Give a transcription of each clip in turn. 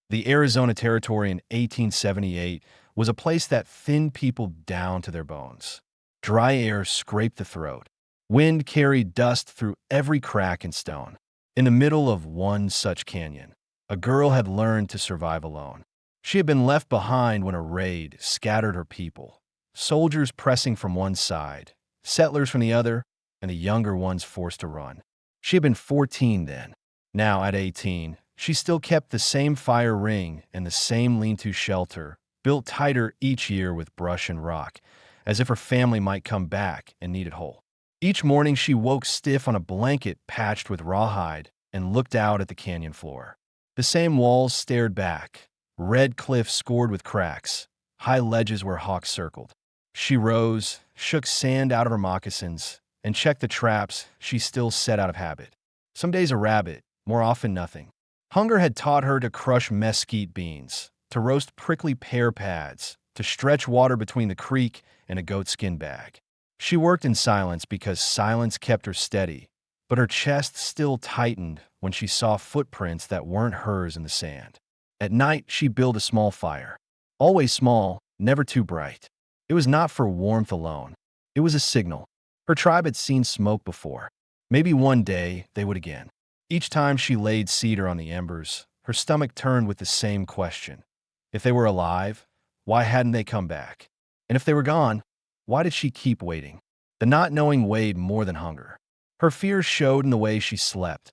The Arizona Territory in 1878 was a place that thinned people down to their bones. Dry air scraped the throat. Wind carried dust through every crack and stone. In the middle of one such canyon, a girl had learned to survive alone. She had been left behind when a raid scattered her people. Soldiers pressing from one side, settlers from the other, and the younger ones forced to run. She had been 14 then. Now, at 18, she still kept the same fire ring and the same lean-to shelter, built tighter each year with brush and rock, as if her family might come back and need it whole. Each morning she woke stiff on a blanket patched with rawhide and looked out at the canyon floor. The same walls stared back, red cliffs scored with cracks, high ledges where hawks circled. She rose, shook sand out of her moccasins, and checked the traps she still set out of habit. Some days a rabbit, more often nothing. Hunger had taught her to crush mesquite beans, to roast prickly pear pads, to stretch water between the creek and a goatskin bag. She worked in silence because silence kept her steady, but her chest still tightened when she saw footprints that weren't hers in the sand. At night, she built a small fire. Always small, never too bright. It was not for warmth alone. It was a signal. Her tribe had seen smoke before. Maybe one day they would again. Each time she laid cedar on the embers, her stomach turned with the same question. If they were alive, why hadn't they come back? And if they were gone, why did she keep waiting? The not knowing weighed more than hunger. Her fear showed in the way she slept.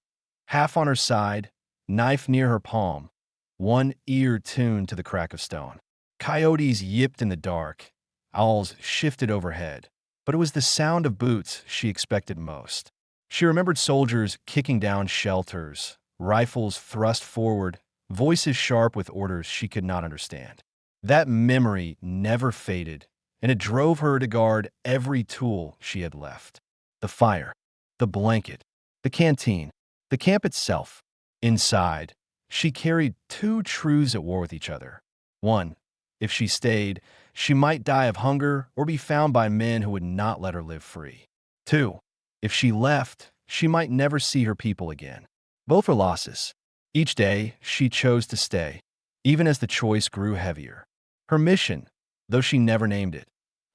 Half on her side, knife near her palm, one ear tuned to the crack of stone. Coyotes yipped in the dark. Owls shifted overhead. But it was the sound of boots she expected most. She remembered soldiers kicking down shelters, rifles thrust forward, voices sharp with orders she could not understand. That memory never faded, and it drove her to guard every tool she had left. The fire, the blanket, the canteen, the camp itself. Inside, she carried two truths at war with each other. One, if she stayed, she might die of hunger or be found by men who would not let her live free. Two, if she left, she might never see her people again. Both were losses. Each day, she chose to stay, even as the choice grew heavier. Her mission, though she never named it,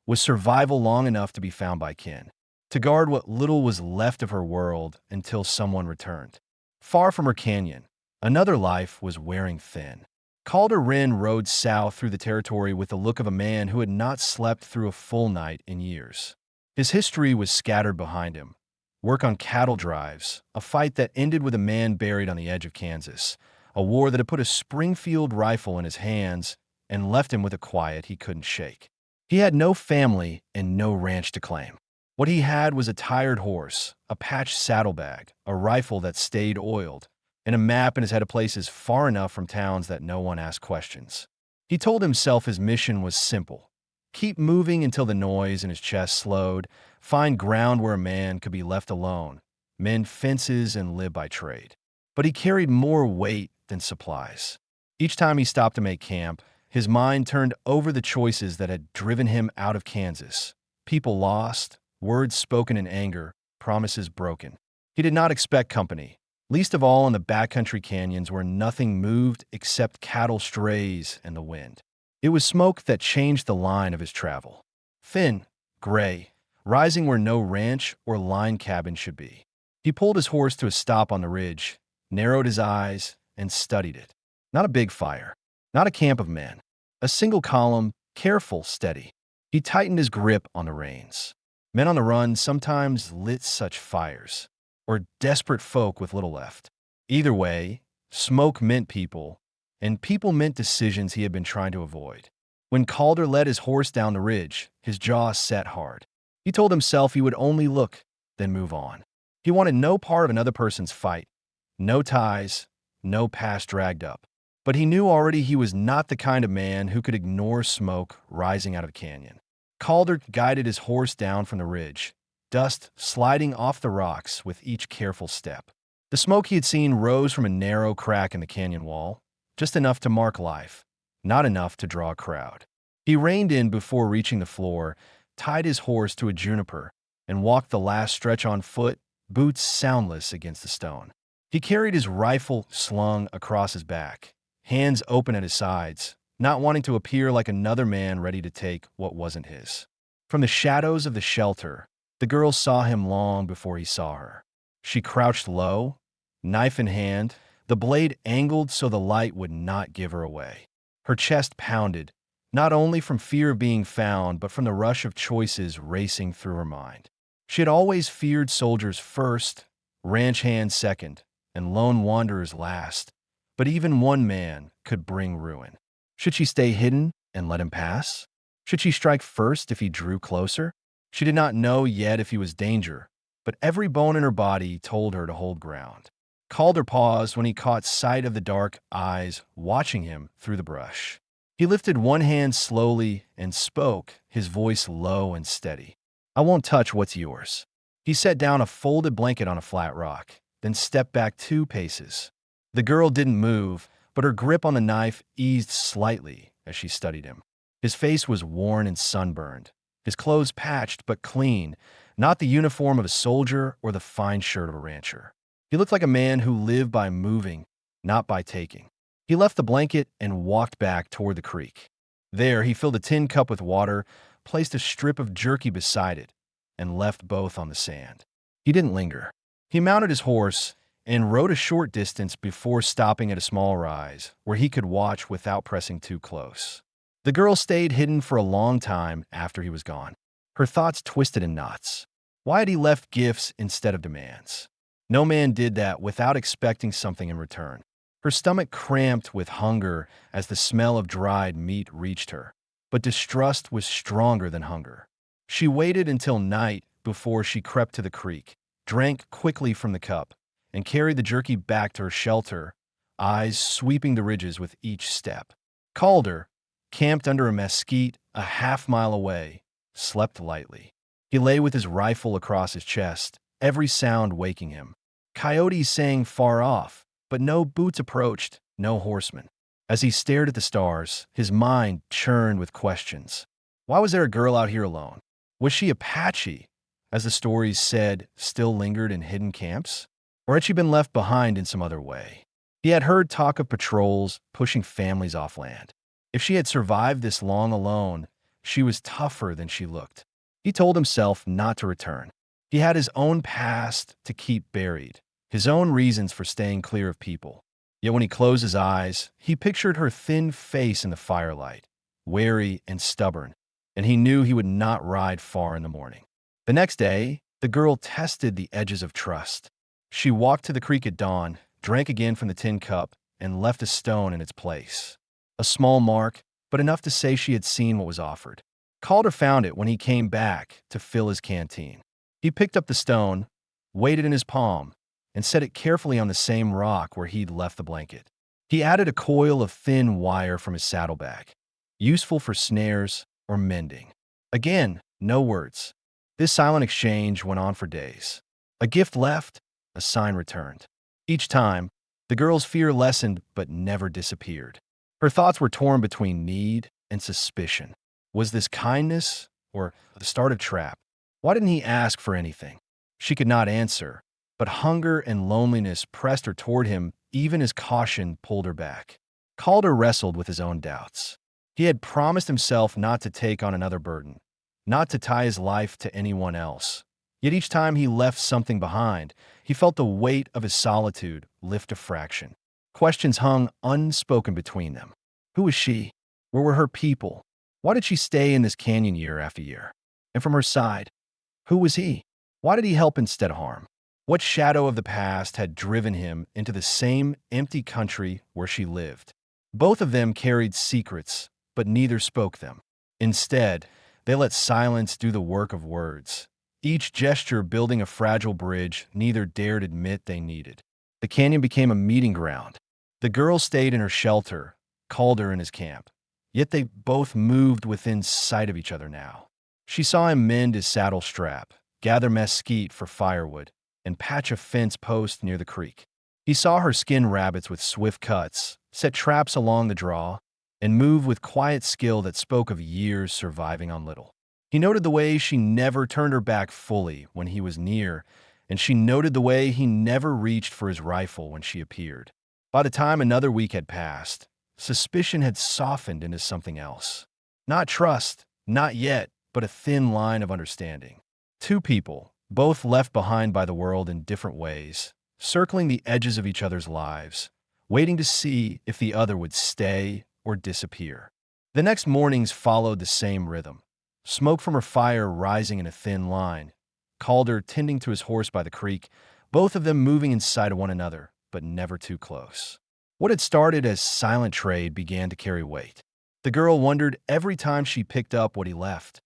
was survival long enough to be found by kin, to guard what little was left of her world until someone returned. Far from her canyon, another life was wearing thin. Calder Wren rode south through the territory with the look of a man who had not slept through a full night in years. His history was scattered behind him. Work on cattle drives, a fight that ended with a man buried on the edge of Kansas, a war that had put a Springfield rifle in his hands and left him with a quiet he couldn't shake. He had no family and no ranch to claim. What he had was a tired horse, a patched saddlebag, a rifle that stayed oiled, and a map in his head of places far enough from towns that no one asked questions. He told himself his mission was simple. Keep moving until the noise in his chest slowed, find ground where a man could be left alone, mend fences and live by trade. But he carried more weight than supplies. Each time he stopped to make camp, his mind turned over the choices that had driven him out of Kansas. People lost, words spoken in anger, promises broken. He did not expect company, least of all in the backcountry canyons where nothing moved except cattle strays and the wind. It was smoke that changed the line of his travel. Thin, gray, rising where no ranch or line cabin should be. He pulled his horse to a stop on the ridge, narrowed his eyes, and studied it. Not a big fire, not a camp of men. A single column, careful, steady. He tightened his grip on the reins. Men on the run sometimes lit such fires, or desperate folk with little left. Either way, smoke meant people, and people meant decisions he had been trying to avoid. When Calder led his horse down the ridge, his jaw set hard. He told himself he would only look, then move on. He wanted no part of another person's fight, no ties, no past dragged up. But he knew already he was not the kind of man who could ignore smoke rising out of the canyon. Calder guided his horse down from the ridge, dust sliding off the rocks with each careful step. The smoke he had seen rose from a narrow crack in the canyon wall, just enough to mark life, not enough to draw a crowd. He reined in before reaching the floor, tied his horse to a juniper, and walked the last stretch on foot, boots soundless against the stone. He carried his rifle slung across his back, hands open at his sides, not wanting to appear like another man ready to take what wasn't his. From the shadows of the shelter, the girl saw him long before he saw her. She crouched low, knife in hand, the blade angled so the light would not give her away. Her chest pounded, not only from fear of being found, but from the rush of choices racing through her mind. She had always feared soldiers first, ranch hands second, and lone wanderers last, but even one man could bring ruin. Should she stay hidden and let him pass? Should she strike first if he drew closer? She did not know yet if he was danger, but every bone in her body told her to hold ground. Calder paused when he caught sight of the dark eyes watching him through the brush. He lifted one hand slowly and spoke, his voice low and steady. "I won't touch what's yours." He set down a folded blanket on a flat rock, then stepped back 2 paces. The girl didn't move, but her grip on the knife eased slightly as she studied him. His face was worn and sunburned, his clothes patched but clean, not the uniform of a soldier or the fine shirt of a rancher. He looked like a man who lived by moving, not by taking. He left the blanket and walked back toward the creek. There, he filled a tin cup with water, placed a strip of jerky beside it, and left both on the sand. He didn't linger. He mounted his horse and rode a short distance before stopping at a small rise where he could watch without pressing too close. The girl stayed hidden for a long time after he was gone. Her thoughts twisted in knots. Why had he left gifts instead of demands? No man did that without expecting something in return. Her stomach cramped with hunger as the smell of dried meat reached her, but distrust was stronger than hunger. She waited until night before she crept to the creek, drank quickly from the cup, and carried the jerky back to her shelter, eyes sweeping the ridges with each step. Calder, camped under a mesquite a half-mile away, slept lightly. He lay with his rifle across his chest, every sound waking him. Coyotes sang far off, but no boots approached, no horsemen. As he stared at the stars, his mind churned with questions. Why was there a girl out here alone? Was she Apache, as the stories said, still lingered in hidden camps? Or had she been left behind in some other way? He had heard talk of patrols pushing families off land. If she had survived this long alone, she was tougher than she looked. He told himself not to return. He had his own past to keep buried, his own reasons for staying clear of people. Yet when he closed his eyes, he pictured her thin face in the firelight, wary and stubborn, and he knew he would not ride far in the morning. The next day, the girl tested the edges of trust. She walked to the creek at dawn, drank again from the tin cup, and left a stone in its place. A small mark, but enough to say she had seen what was offered. Calder found it when he came back to fill his canteen. He picked up the stone, weighed it in his palm, and set it carefully on the same rock where he'd left the blanket. He added a coil of thin wire from his saddlebag, useful for snares or mending. Again, no words. This silent exchange went on for days. A gift left, a sign returned. Each time, the girl's fear lessened but never disappeared. Her thoughts were torn between need and suspicion. Was this kindness or the start of trap? Why didn't he ask for anything? She could not answer, but hunger and loneliness pressed her toward him even as caution pulled her back. Calder wrestled with his own doubts. He had promised himself not to take on another burden, not to tie his life to anyone else. Yet each time he left something behind, he felt the weight of his solitude lift a fraction. Questions hung unspoken between them. Who was she? Where were her people? Why did she stay in this canyon year after year? And from her side, who was he? Why did he help instead of harm? What shadow of the past had driven him into the same empty country where she lived? Both of them carried secrets, but neither spoke them. Instead, they let silence do the work of words. Each gesture building a fragile bridge neither dared admit they needed. The canyon became a meeting ground. The girl stayed in her shelter, Calder in his camp. Yet they both moved within sight of each other now. She saw him mend his saddle strap, gather mesquite for firewood, and patch a fence post near the creek. He saw her skin rabbits with swift cuts, set traps along the draw, and move with quiet skill that spoke of years surviving on little. He noted the way she never turned her back fully when he was near, and she noted the way he never reached for his rifle when she appeared. By the time another week had passed, suspicion had softened into something else. Not trust, not yet, but a thin line of understanding. Two people, both left behind by the world in different ways, circling the edges of each other's lives, waiting to see if the other would stay or disappear. The next mornings followed the same rhythm. Smoke from her fire rising in a thin line, Calder tending to his horse by the creek, both of them moving in sight of one another, but never too close. What had started as silent trade began to carry weight. The girl wondered every time she picked up what he left.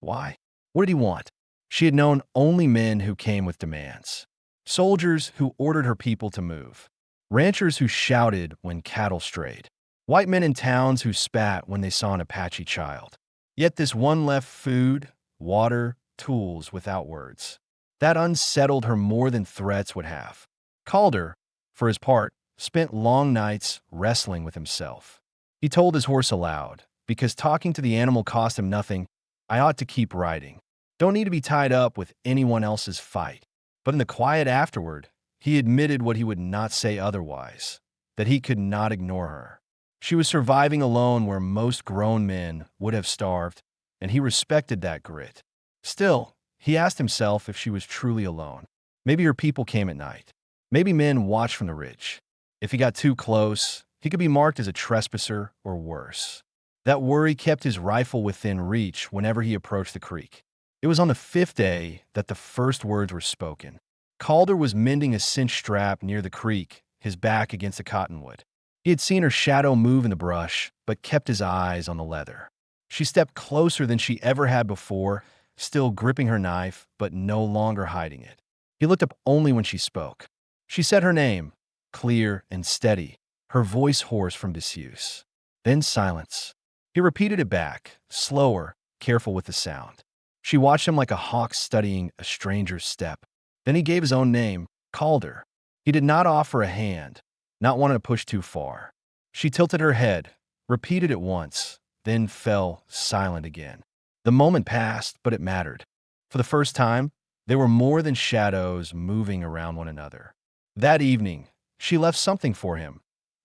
Why? What did he want? She had known only men who came with demands. Soldiers who ordered her people to move. Ranchers who shouted when cattle strayed. White men in towns who spat when they saw an Apache child. Yet this one left food, water, tools without words. That unsettled her more than threats would have. Calder, for his part, spent long nights wrestling with himself. He told his horse aloud, because talking to the animal cost him nothing, I ought to keep riding. Don't need to be tied up with anyone else's fight. But in the quiet afterward, he admitted what he would not say otherwise, that he could not ignore her. She was surviving alone where most grown men would have starved, and he respected that grit. Still, he asked himself if she was truly alone. Maybe her people came at night. Maybe men watched from the ridge. If he got too close, he could be marked as a trespasser or worse. That worry kept his rifle within reach whenever he approached the creek. It was on the fifth day that the first words were spoken. Calder was mending a cinch strap near the creek, his back against the cottonwood. He had seen her shadow move in the brush, but kept his eyes on the leather. She stepped closer than she ever had before, still gripping her knife, but no longer hiding it. He looked up only when she spoke. She said her name, clear and steady, her voice hoarse from disuse. Then silence. He repeated it back, slower, careful with the sound. She watched him like a hawk studying a stranger's step. Then he gave his own name, Calder. He did not offer a hand, not wanting to push too far. She tilted her head, repeated it once, then fell silent again. The moment passed, but it mattered. For the first time, there were more than shadows moving around one another. That evening, she left something for him,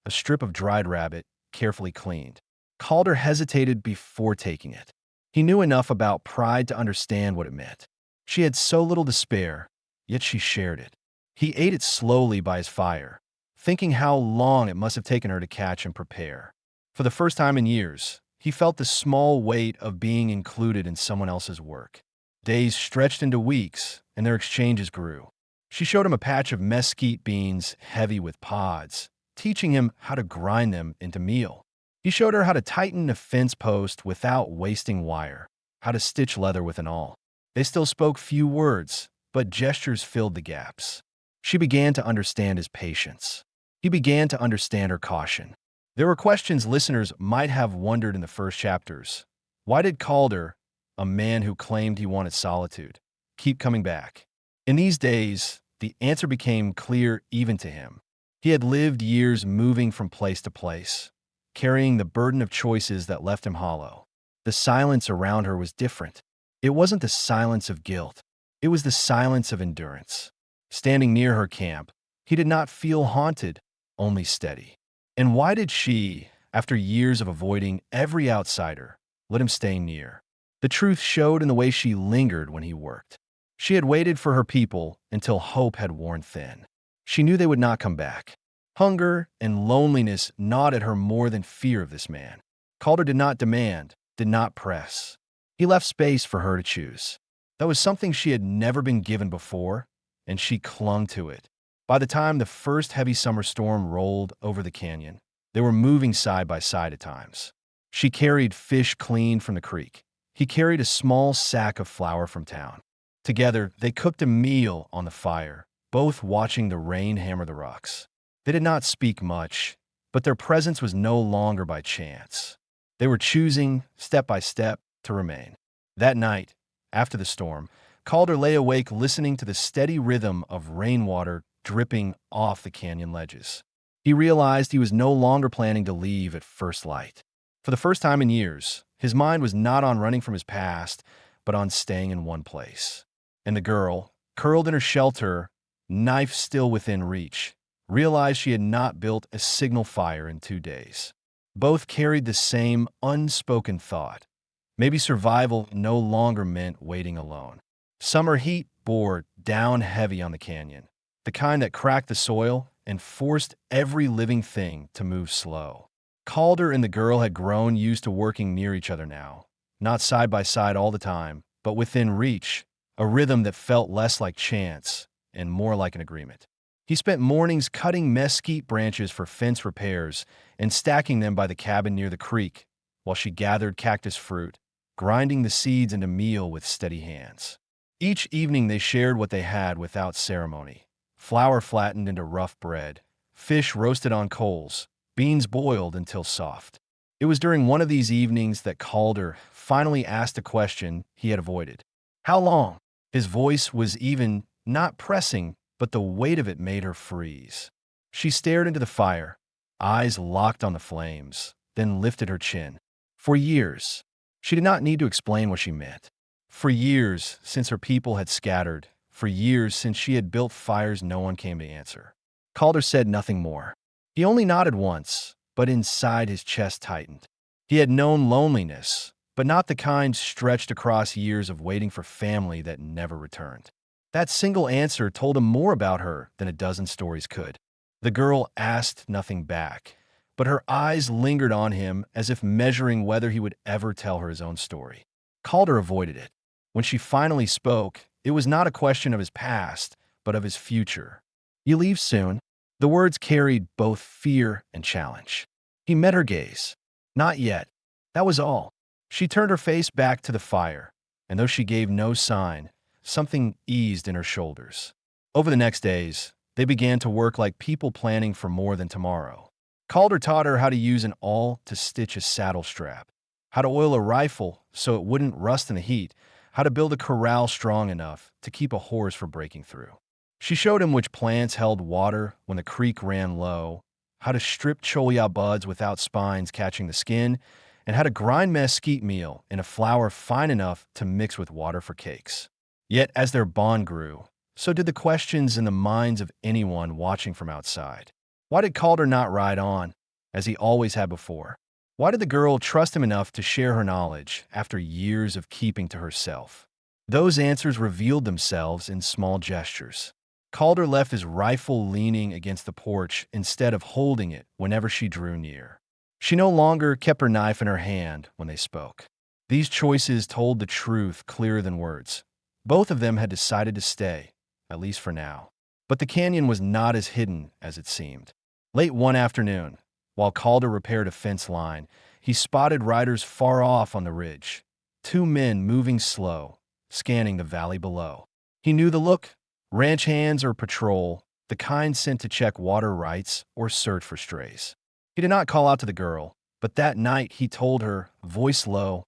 a strip of dried rabbit, carefully cleaned. Calder hesitated before taking it. He knew enough about pride to understand what it meant. She had so little to spare, yet she shared it. He ate it slowly by his fire, thinking how long it must have taken her to catch and prepare. For the first time in years, he felt the small weight of being included in someone else's work. Days stretched into weeks, and their exchanges grew. She showed him a patch of mesquite beans heavy with pods, teaching him how to grind them into meal. He showed her how to tighten a fence post without wasting wire, how to stitch leather with an awl. They still spoke few words, but gestures filled the gaps. She began to understand his patience. He began to understand her caution. There were questions listeners might have wondered in the first chapters. Why did Calder, a man who claimed he wanted solitude, keep coming back? In these days, the answer became clear even to him. He had lived years moving from place to place, carrying the burden of choices that left him hollow. The silence around her was different. It wasn't the silence of guilt. It was the silence of endurance. Standing near her camp, he did not feel haunted, only steady. And why did she, after years of avoiding every outsider, let him stay near? The truth showed in the way she lingered when he worked. She had waited for her people until hope had worn thin. She knew they would not come back. Hunger and loneliness gnawed at her more than fear of this man. Calder did not demand, did not press. He left space for her to choose. That was something she had never been given before, and she clung to it. By the time the first heavy summer storm rolled over the canyon, they were moving side by side at times. She carried fish cleaned from the creek. He carried a small sack of flour from town. Together, they cooked a meal on the fire, both watching the rain hammer the rocks. They did not speak much, but their presence was no longer by chance. They were choosing, step by step, to remain. That night, after the storm, Calder lay awake listening to the steady rhythm of rainwater dripping off the canyon ledges. He realized he was no longer planning to leave at first light. For the first time in years, his mind was not on running from his past, but on staying in one place. And the girl, curled in her shelter, knife still within reach, realized she had not built a signal fire in 2 days. Both carried the same unspoken thought. Maybe survival no longer meant waiting alone. Summer heat bore down heavy on the canyon, the kind that cracked the soil and forced every living thing to move slow. Calder and the girl had grown used to working near each other now, not side by side all the time, but within reach, a rhythm that felt less like chance and more like an agreement. He spent mornings cutting mesquite branches for fence repairs and stacking them by the cabin near the creek, while she gathered cactus fruit, grinding the seeds into meal with steady hands. Each evening they shared what they had without ceremony: flour flattened into rough bread, fish roasted on coals, beans boiled until soft. It was during one of these evenings that Calder finally asked a question he had avoided. How long? His voice was even, not pressing, but the weight of it made her freeze. She stared into the fire, eyes locked on the flames, then lifted her chin. For years. She did not need to explain what she meant. For years, since her people had scattered, for years since she had built fires no one came to answer. Calder said nothing more. He only nodded once, but inside his chest tightened. He had known loneliness, but not the kind stretched across years of waiting for family that never returned. That single answer told him more about her than a dozen stories could. The girl asked nothing back, but her eyes lingered on him as if measuring whether he would ever tell her his own story. Calder avoided it. When she finally spoke, it was not a question of his past, but of his future. You leave soon. The words carried both fear and challenge. He met her gaze. Not yet. That was all. She turned her face back to the fire, and though she gave no sign, something eased in her shoulders. Over the next days, they began to work like people planning for more than tomorrow. Calder taught her how to use an awl to stitch a saddle strap, how to oil a rifle so it wouldn't rust in the heat, how to build a corral strong enough to keep a horse from breaking through. She showed him which plants held water when the creek ran low, how to strip cholla buds without spines catching the skin, and how to grind mesquite meal in a flour fine enough to mix with water for cakes. Yet as their bond grew, so did the questions in the minds of anyone watching from outside. Why did Calder not ride on, as he always had before? Why did the girl trust him enough to share her knowledge after years of keeping to herself? Those answers revealed themselves in small gestures. Calder left his rifle leaning against the porch instead of holding it whenever she drew near. She no longer kept her knife in her hand when they spoke. These choices told the truth clearer than words. Both of them had decided to stay, at least for now. But the canyon was not as hidden as it seemed. Late one afternoon, while Calder repaired a fence line, he spotted riders far off on the ridge. Two men moving slow, scanning the valley below. He knew the look: ranch hands or patrol, the kind sent to check water rights or search for strays. He did not call out to the girl, but that night he told her, voice low,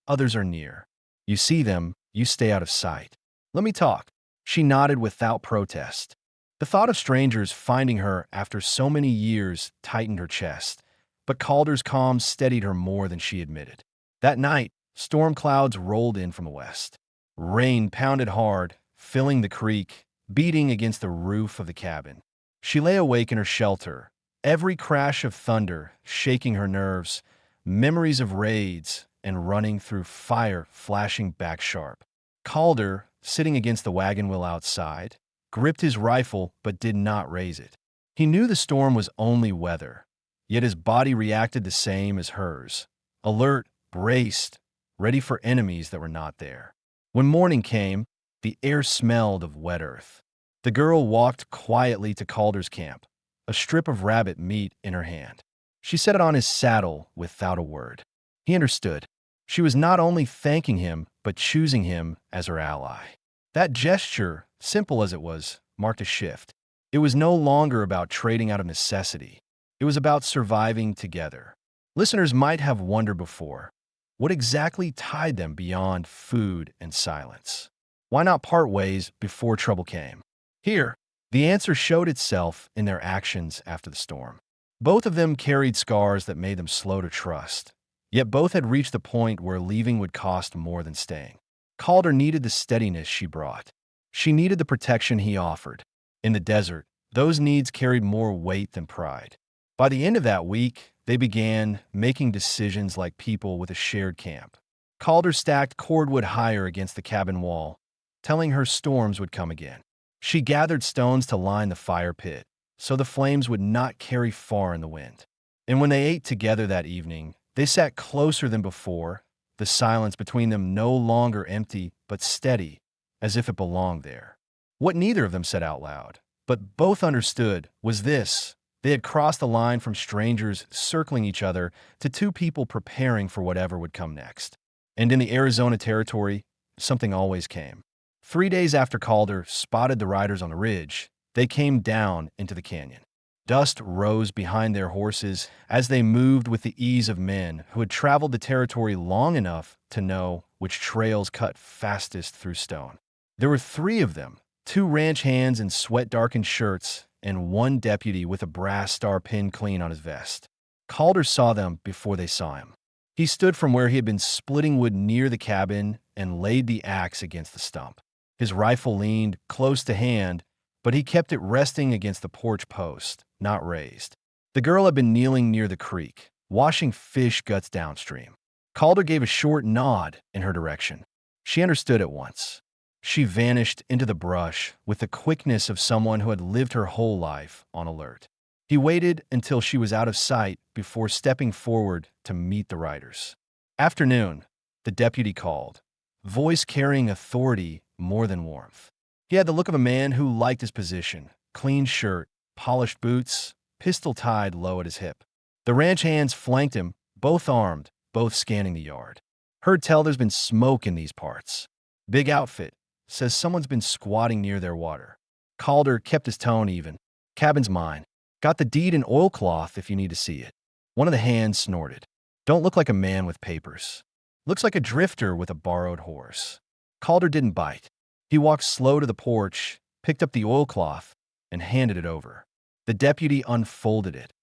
"Others are near. You see them, you stay out of sight. Let me talk." She nodded without protest. The thought of strangers finding her after so many years tightened her chest, but Calder's calm steadied her more than she admitted. That night, storm clouds rolled in from the west. Rain pounded hard, filling the creek, beating against the roof of the cabin. She lay awake in her shelter, every crash of thunder shaking her nerves, memories of raids and running through fire flashing back sharp. Calder, sitting against the wagon wheel outside, gripped his rifle but did not raise it. He knew the storm was only weather, yet his body reacted the same as hers: alert, braced, ready for enemies that were not there. When morning came, the air smelled of wet earth. The girl walked quietly to Calder's camp, a strip of rabbit meat in her hand. She set it on his saddle without a word. He understood. She was not only thanking him, but choosing him as her ally. That gesture, simple as it was, marked a shift. It was no longer about trading out of necessity. It was about surviving together. Listeners might have wondered before, what exactly tied them beyond food and silence? Why not part ways before trouble came? Here, the answer showed itself in their actions after the storm. Both of them carried scars that made them slow to trust. Yet both had reached the point where leaving would cost more than staying. Calder needed the steadiness she brought. She needed the protection he offered. In the desert, those needs carried more weight than pride. By the end of that week, they began making decisions like people with a shared camp. Calder stacked cordwood higher against the cabin wall, telling her storms would come again. She gathered stones to line the fire pit, so the flames would not carry far in the wind. And when they ate together that evening, they sat closer than before, the silence between them no longer empty but steady, as if it belonged there. What neither of them said out loud, but both understood, was this: they had crossed the line from strangers circling each other to two people preparing for whatever would come next. And in the Arizona territory, something always came. 3 days after Calder spotted the riders on the ridge, they came down into the canyon. Dust rose behind their horses as they moved with the ease of men who had traveled the territory long enough to know which trails cut fastest through stone. There were 3 of them, 2 ranch hands in sweat-darkened shirts and 1 deputy with a brass star pinned clean on his vest. Calder saw them before they saw him. He stood from where he had been splitting wood near the cabin and laid the axe against the stump. His rifle leaned close to hand, but he kept it resting against the porch post, not raised. The girl had been kneeling near the creek, washing fish guts downstream. Calder gave a short nod in her direction. She understood at once. She vanished into the brush with the quickness of someone who had lived her whole life on alert. He waited until she was out of sight before stepping forward to meet the riders. "Afternoon," the deputy called, voice carrying authority more than warmth. He had the look of a man who liked his position: clean shirt, polished boots, pistol tied low at his hip. The ranch hands flanked him, both armed, both scanning the yard. "Heard tell there's been smoke in these parts. Big outfit. Says someone's been squatting near their water." Calder kept his tone even. "Cabin's mine. Got the deed in oilcloth if you need to see it." One of the hands snorted. "Don't look like a man with papers. Looks like a drifter with a borrowed horse." Calder didn't bite. He walked slow to the porch, picked up the oilcloth, and handed it over. The deputy unfolded it,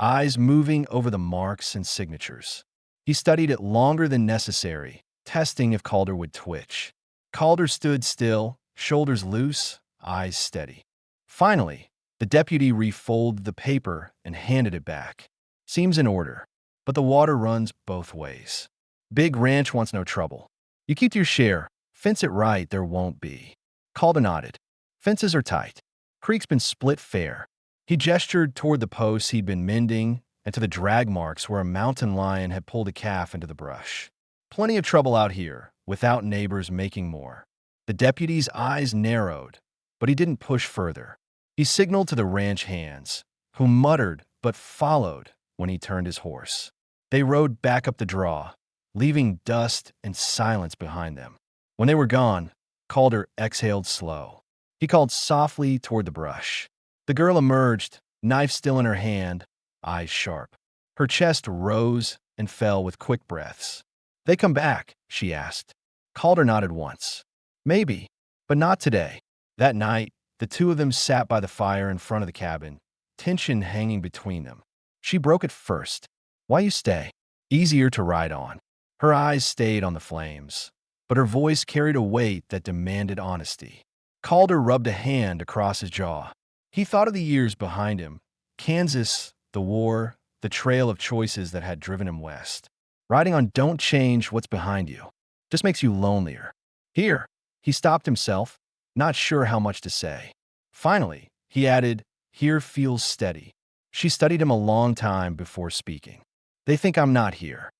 eyes moving over the marks and signatures. He studied it longer than necessary, testing if Calder would twitch. Calder stood still, shoulders loose, eyes steady. Finally, the deputy refolded the paper and handed it back. "Seems in order, but the water runs both ways. Big ranch wants no trouble. You keep your share. Fence it right, there won't be." Calder nodded. "Fences are tight. Creek's been split fair." He gestured toward the posts he'd been mending and to the drag marks where a mountain lion had pulled a calf into the brush. "Plenty of trouble out here, without neighbors making more." The deputy's eyes narrowed, but he didn't push further. He signaled to the ranch hands, who muttered but followed when he turned his horse. They rode back up the draw, leaving dust and silence behind them. When they were gone, Calder exhaled slow. He called softly toward the brush. The girl emerged, knife still in her hand, eyes sharp. Her chest rose and fell with quick breaths. "They come back?" she asked. Calder nodded once. "Maybe, but not today." That night, the 2 of them sat by the fire in front of the cabin, tension hanging between them. She broke it first. "Why you stay? Easier to ride on." Her eyes stayed on the flames, but her voice carried a weight that demanded honesty. Calder rubbed a hand across his jaw. He thought of the years behind him: Kansas, the war, the trail of choices that had driven him west. Riding on "don't change what's behind you" just makes you lonelier. Here, he stopped himself, not sure how much to say. Finally, he added, "Here feels steady." She studied him a long time before speaking. "They think I'm not here."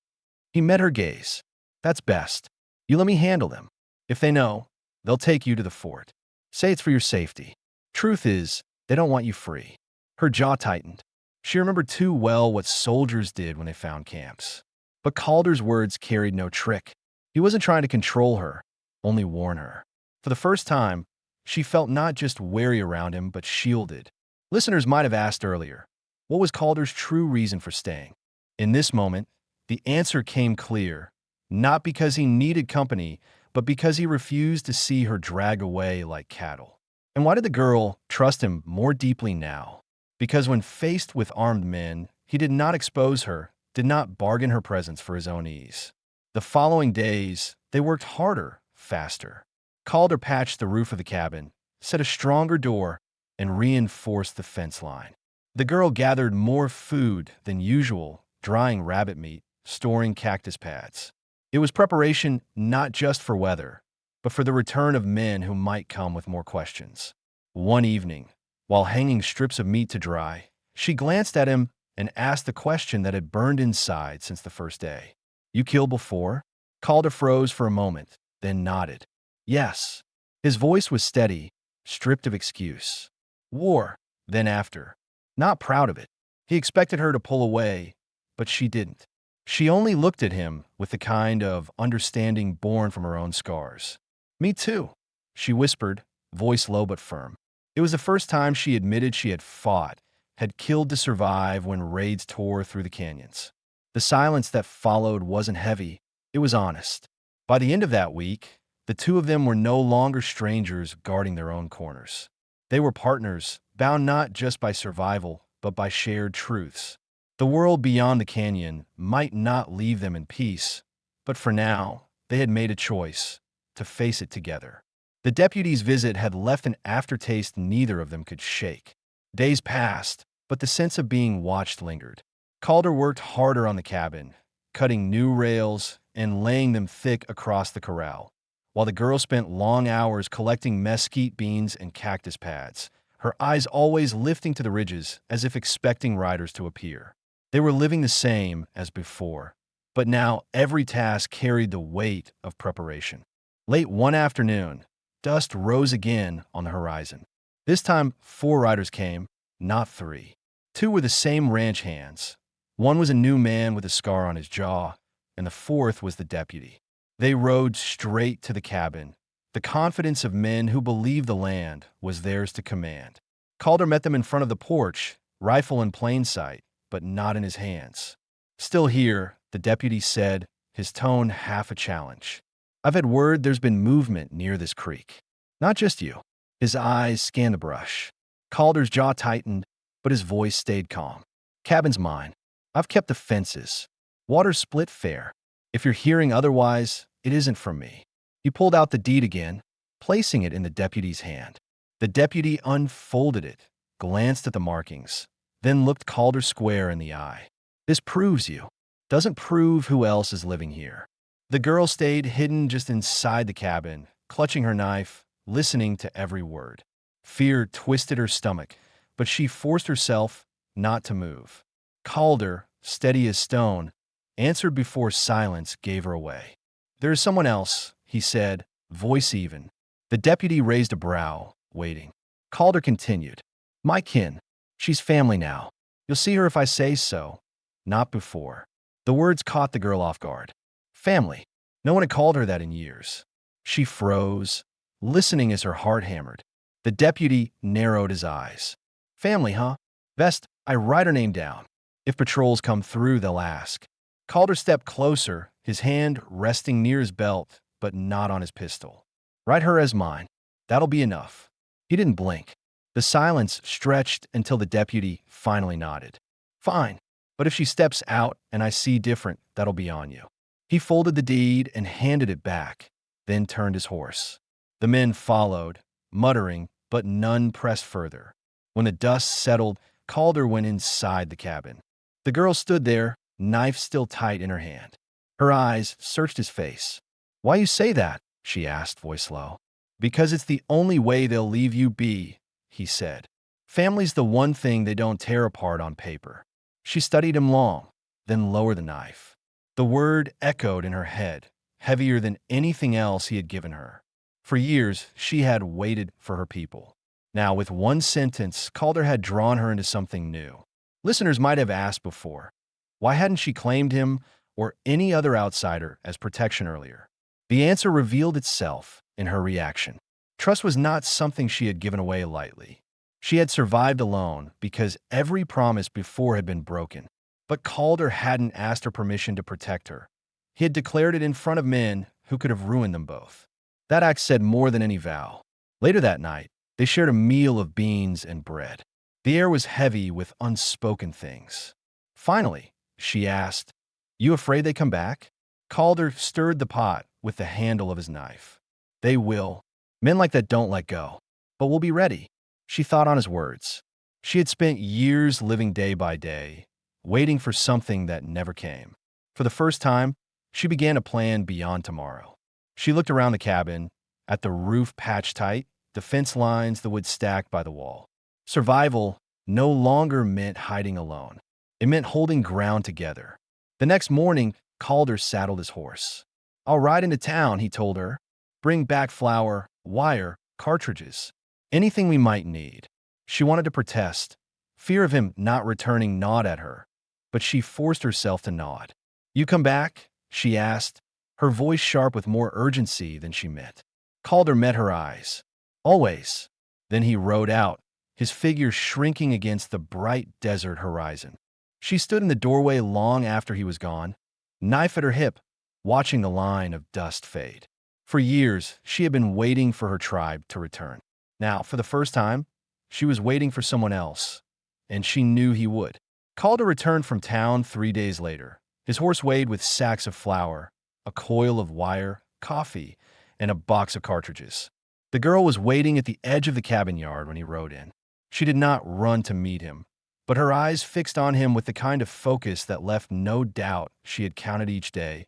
He met her gaze. "That's best. You let me handle them. If they know, they'll take you to the fort. Say it's for your safety. Truth is, they don't want you free." Her jaw tightened. She remembered too well what soldiers did when they found camps. But Calder's words carried no trick. He wasn't trying to control her, only warn her. For the first time, she felt not just wary around him, but shielded. Listeners might have asked earlier, what was Calder's true reason for staying? In this moment, the answer came clear, not because he needed company, but because he refused to see her drag away like cattle. And why did the girl trust him more deeply now? Because when faced with armed men, he did not expose her, did not bargain her presence for his own ease. The following days, they worked harder, faster. Calder patched the roof of the cabin, set a stronger door, and reinforced the fence line. The girl gathered more food than usual, drying rabbit meat, storing cactus pads. It was preparation not just for weather, but for the return of men who might come with more questions. One evening, while hanging strips of meat to dry, she glanced at him and asked the question that had burned inside since the first day. "You killed before?" Calder froze for a moment, then nodded. "Yes." His voice was steady, stripped of excuse. "War, then after." Not proud of it. He expected her to pull away, but she didn't. She only looked at him with the kind of understanding born from her own scars. "Me too," she whispered, voice low but firm. It was the first time she admitted she had fought, had killed to survive when raids tore through the canyons. The silence that followed wasn't heavy, it was honest. By the end of that week, the two of them were no longer strangers guarding their own corners. They were partners, bound not just by survival, but by shared truths. The world beyond the canyon might not leave them in peace, but for now, they had made a choice to face it together. The deputy's visit had left an aftertaste neither of them could shake. Days passed, but the sense of being watched lingered. Calder worked harder on the cabin, cutting new rails and laying them thick across the corral, while the girl spent long hours collecting mesquite beans and cactus pads, her eyes always lifting to the ridges as if expecting riders to appear. They were living the same as before, but now every task carried the weight of preparation. Late one afternoon, dust rose again on the horizon. This time, 4 riders came, not 3. 2 were the same ranch hands. One was a new man with a scar on his jaw, and the 4th was the deputy. They rode straight to the cabin, the confidence of men who believed the land was theirs to command. Calder met them in front of the porch, rifle in plain sight, but not in his hands. "Still here," the deputy said, his tone half a challenge. "I've had word there's been movement near this creek. Not just you." His eyes scanned the brush. Calder's jaw tightened, but his voice stayed calm. "Cabin's mine. I've kept the fences. Water's split fair. If you're hearing otherwise, it isn't from me." He pulled out the deed again, placing it in the deputy's hand. The deputy unfolded it, glanced at the markings, then looked Calder square in the eye. "This proves you. Doesn't prove who else is living here." The girl stayed hidden just inside the cabin, clutching her knife, listening to every word. Fear twisted her stomach, but she forced herself not to move. Calder, steady as stone, answered before silence gave her away. "There is someone else," he said, voice even. The deputy raised a brow, waiting. Calder continued. "My kin. She's family now. You'll see her if I say so. Not before." The words caught the girl off guard. Family. No one had called her that in years. She froze, listening as her heart hammered. The deputy narrowed his eyes. "Family, huh? Best I write her name down. If patrols come through, they'll ask." Calder stepped closer, his hand resting near his belt, but not on his pistol. "Write her as mine. That'll be enough." He didn't blink. The silence stretched until the deputy finally nodded. "Fine, but if she steps out and I see different, that'll be on you." He folded the deed and handed it back, then turned his horse. The men followed, muttering, but none pressed further. When the dust settled, Calder went inside the cabin. The girl stood there, knife still tight in her hand. Her eyes searched his face. "Why you say that?" she asked, voice low. "Because it's the only way they'll leave you be," he said. "Family's the one thing they don't tear apart on paper." She studied him long, then lowered the knife. The word echoed in her head, heavier than anything else he had given her. For years, she had waited for her people. Now, with one sentence, Calder had drawn her into something new. Listeners might have asked before, why hadn't she claimed him or any other outsider as protection earlier? The answer revealed itself in her reaction. Trust was not something she had given away lightly. She had survived alone because every promise before had been broken. But Calder hadn't asked her permission to protect her. He had declared it in front of men who could have ruined them both. That act said more than any vow. Later that night, they shared a meal of beans and bread. The air was heavy with unspoken things. Finally, she asked, "You afraid they come back?" Calder stirred the pot with the handle of his knife. "They will. Men like that don't let go. But we'll be ready." She thought on his words. She had spent years living day by day, waiting for something that never came. For the first time, she began a plan beyond tomorrow. She looked around the cabin, at the roof patched tight, the fence lines, the wood stacked by the wall. Survival no longer meant hiding alone. It meant holding ground together. The next morning, Calder saddled his horse. "I'll ride into town," he told her. "Bring back flour, wire, cartridges, anything we might need." She wanted to protest. Fear of him not returning gnawed at her, but she forced herself to nod. "You come back?" she asked, her voice sharp with more urgency than she meant. Calder met her eyes. "Always." Then he rode out, his figure shrinking against the bright desert horizon. She stood in the doorway long after he was gone, knife at her hip, watching the line of dust fade. For years, she had been waiting for her tribe to return. Now, for the first time, she was waiting for someone else, and she knew he would. Calder returned from town 3 days later, his horse weighed with sacks of flour, a coil of wire, coffee, and a box of cartridges. The girl was waiting at the edge of the cabin yard when he rode in. She did not run to meet him, but her eyes fixed on him with the kind of focus that left no doubt she had counted each day,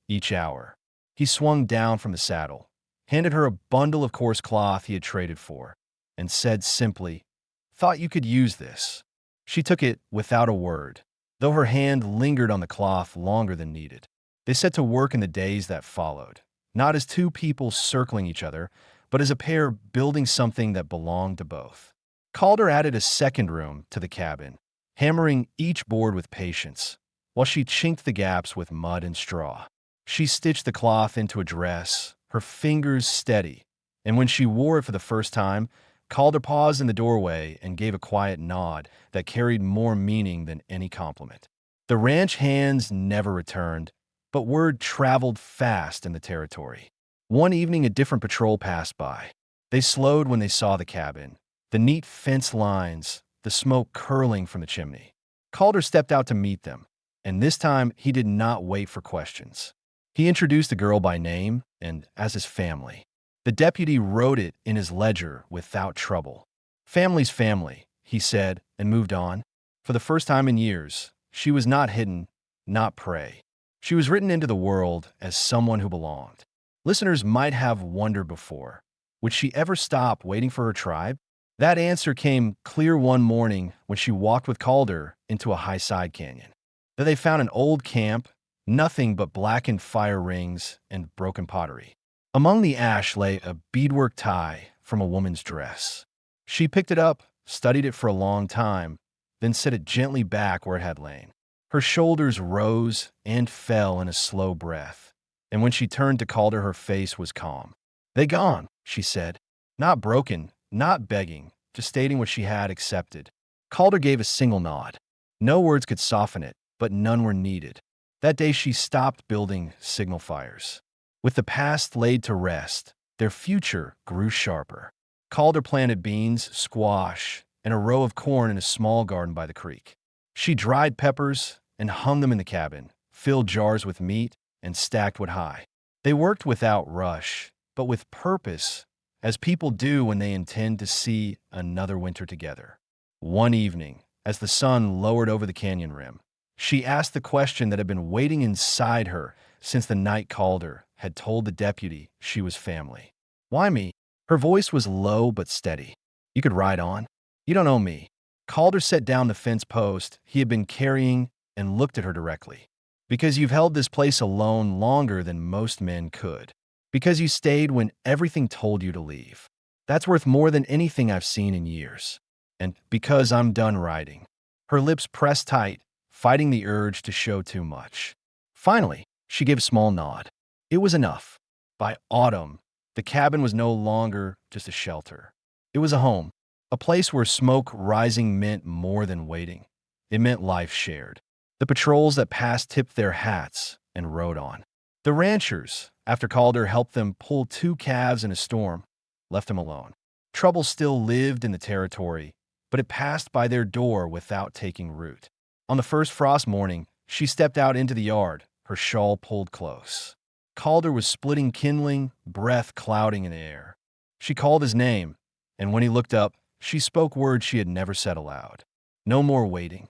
each hour. He swung down from the saddle, handed her a bundle of coarse cloth he had traded for, and said simply, "Thought you could use this." She took it without a word, though her hand lingered on the cloth longer than needed. They set to work in the days that followed, not as two people circling each other, but as a pair building something that belonged to both. Calder added a second room to the cabin, hammering each board with patience, while she chinked the gaps with mud and straw. She stitched the cloth into a dress, her fingers steady, and when she wore it for the first time, Calder paused in the doorway and gave a quiet nod that carried more meaning than any compliment. The ranch hands never returned, but word traveled fast in the territory. One evening, a different patrol passed by. They slowed when they saw the cabin, the neat fence lines, the smoke curling from the chimney. Calder stepped out to meet them, and this time he did not wait for questions. He introduced the girl by name and as his family. The deputy wrote it in his ledger without trouble. "Family's family," he said, and moved on. For the first time in years, she was not hidden, not prey. She was written into the world as someone who belonged. Listeners might have wondered before, would she ever stop waiting for her tribe? That answer came clear one morning when she walked with Calder into a high-side canyon. There they found an old camp, nothing but blackened fire rings and broken pottery. Among the ash lay a beadwork tie from a woman's dress. She picked it up, studied it for a long time, then set it gently back where it had lain. Her shoulders rose and fell in a slow breath, and when she turned to Calder, her face was calm. "They gone," she said. Not broken, not begging, just stating what she had accepted. Calder gave a single nod. No words could soften it, but none were needed. That day she stopped building signal fires. With the past laid to rest, their future grew sharper. Calder planted beans, squash, and a row of corn in a small garden by the creek. She dried peppers and hung them in the cabin, filled jars with meat, and stacked wood high. They worked without rush, but with purpose, as people do when they intend to see another winter together. One evening, as the sun lowered over the canyon rim, she asked the question that had been waiting inside her since the night Calder had told the deputy she was family. "Why me?" Her voice was low but steady. "You could ride on. You don't owe me." Calder set down the fence post he had been carrying and looked at her directly. "Because you've held this place alone longer than most men could. Because you stayed when everything told you to leave. That's worth more than anything I've seen in years. And because I'm done riding." Her lips pressed tight, fighting the urge to show too much. Finally, she gave a small nod. It was enough. By autumn, the cabin was no longer just a shelter. It was a home, a place where smoke rising meant more than waiting. It meant life shared. The patrols that passed tipped their hats and rode on. The ranchers, after Calder helped them pull 2 calves in a storm, left him alone. Trouble still lived in the territory, but it passed by their door without taking root. On the first frost morning, she stepped out into the yard, her shawl pulled close. Calder was splitting kindling, breath clouding in the air. She called his name, and when he looked up, She spoke words she had never said aloud. No more waiting.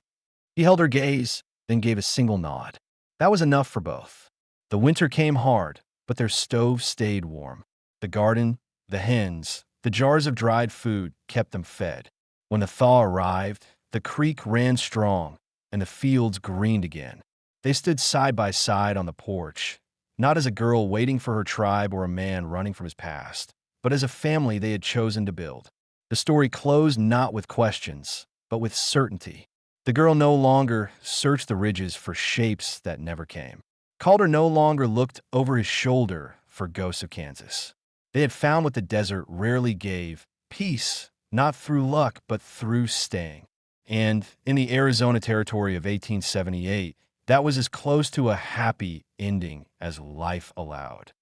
He held her gaze, then gave a single nod. That was enough for both. The winter came hard, but their stove stayed warm. The garden, the hens, the jars of dried food kept them fed. When the thaw arrived, the creek ran strong, and the fields greened again. They stood side by side on the porch, not as a girl waiting for her tribe or a man running from his past, but as a family they had chosen to build. The story closed not with questions, but with certainty. The girl no longer searched the ridges for shapes that never came. Calder no longer looked over his shoulder for ghosts of Kansas. They had found what the desert rarely gave, peace, not through luck, but through staying. And in the Arizona territory of 1878, that was as close to a happy ending as life allowed.